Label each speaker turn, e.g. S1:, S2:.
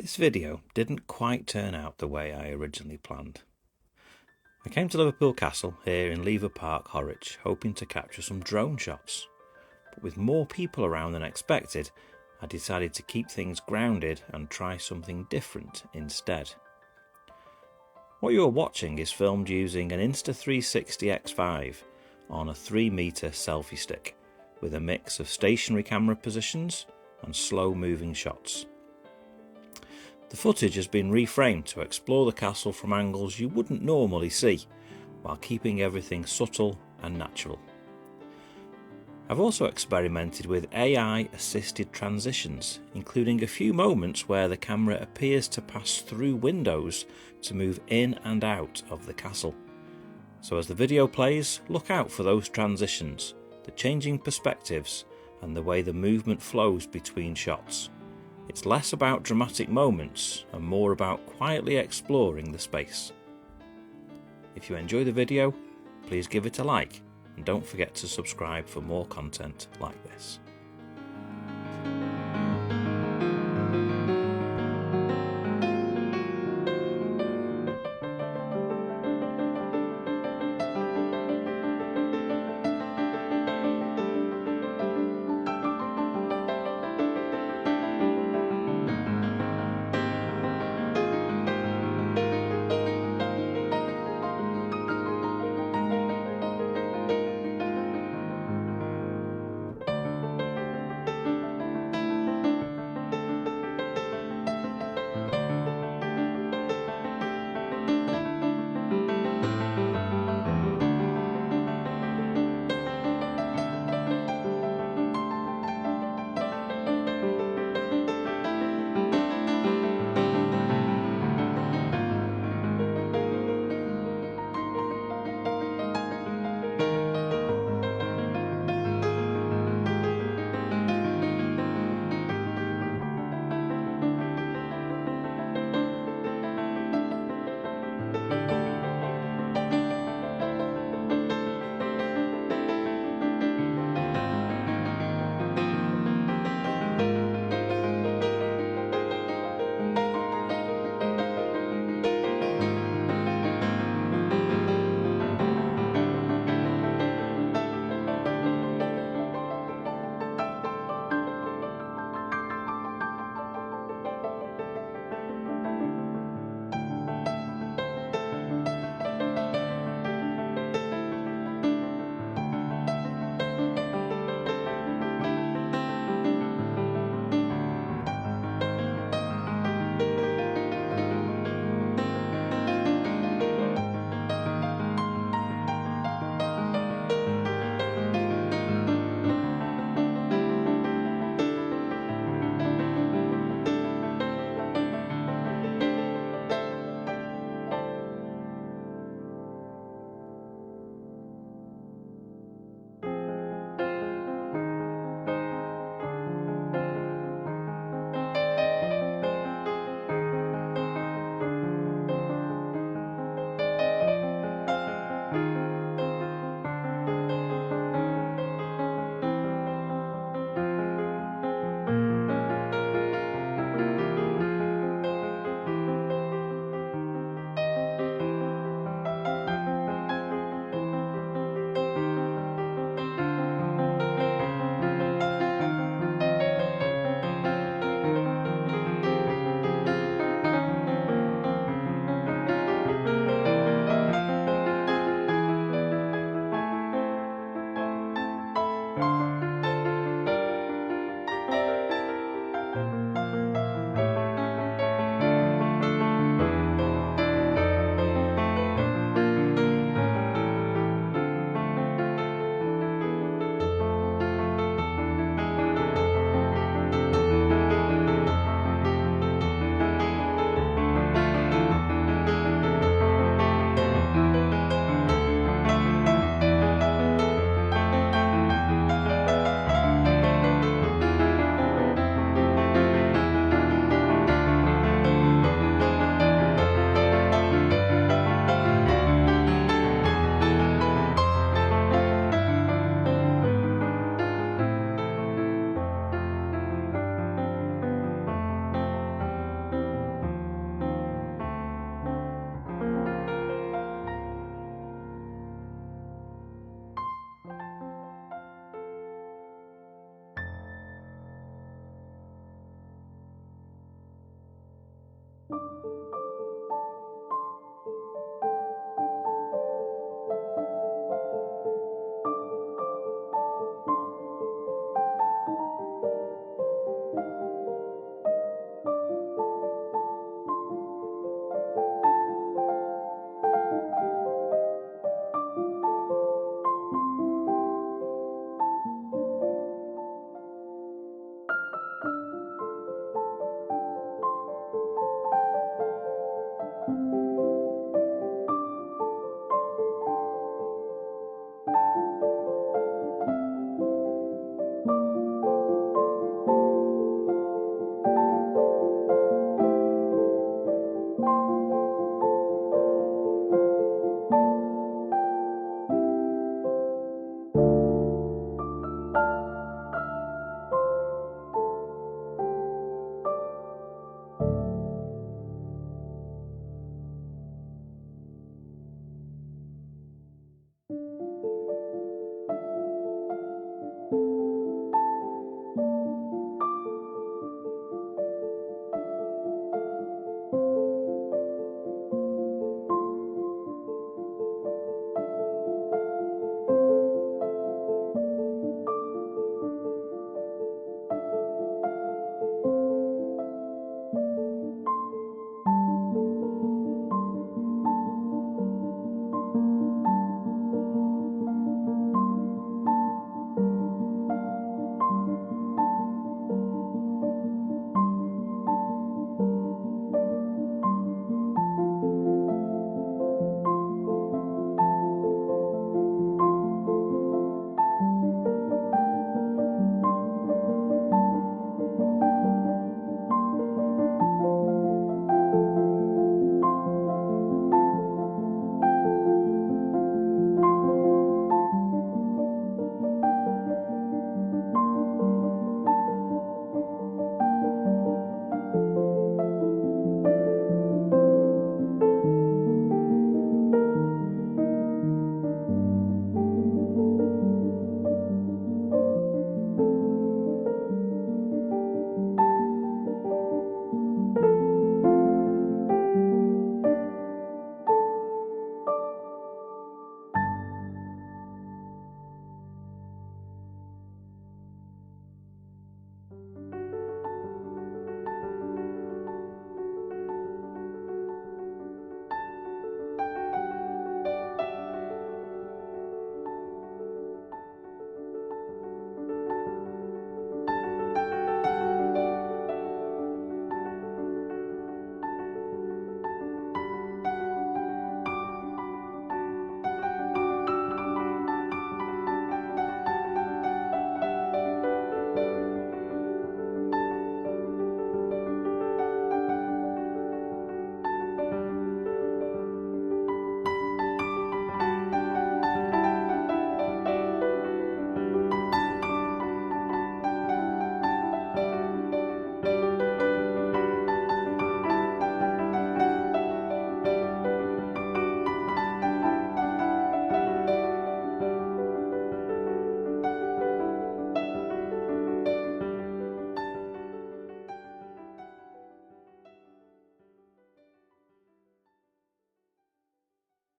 S1: This video didn't quite turn out the way I originally planned. I came to Liverpool Castle here in Lever Park, Horwich, hoping to capture some drone shots. But with more people around than expected, I decided to keep things grounded and try something different instead. What you are watching is filmed using an Insta360 X5 on a 3-metre selfie stick with a mix of stationary camera positions and slow moving shots. The footage has been reframed to explore the castle from angles you wouldn't normally see, while keeping everything subtle and natural. I've also experimented with AI assisted transitions, including a few moments where the camera appears to pass through windows to move in and out of the castle. So as the video plays, look out for those transitions, the changing perspectives and the way the movement flows between shots. It's less about dramatic moments and more about quietly exploring the space. If you enjoy the video, please give it a like and don't forget to subscribe for more content like this.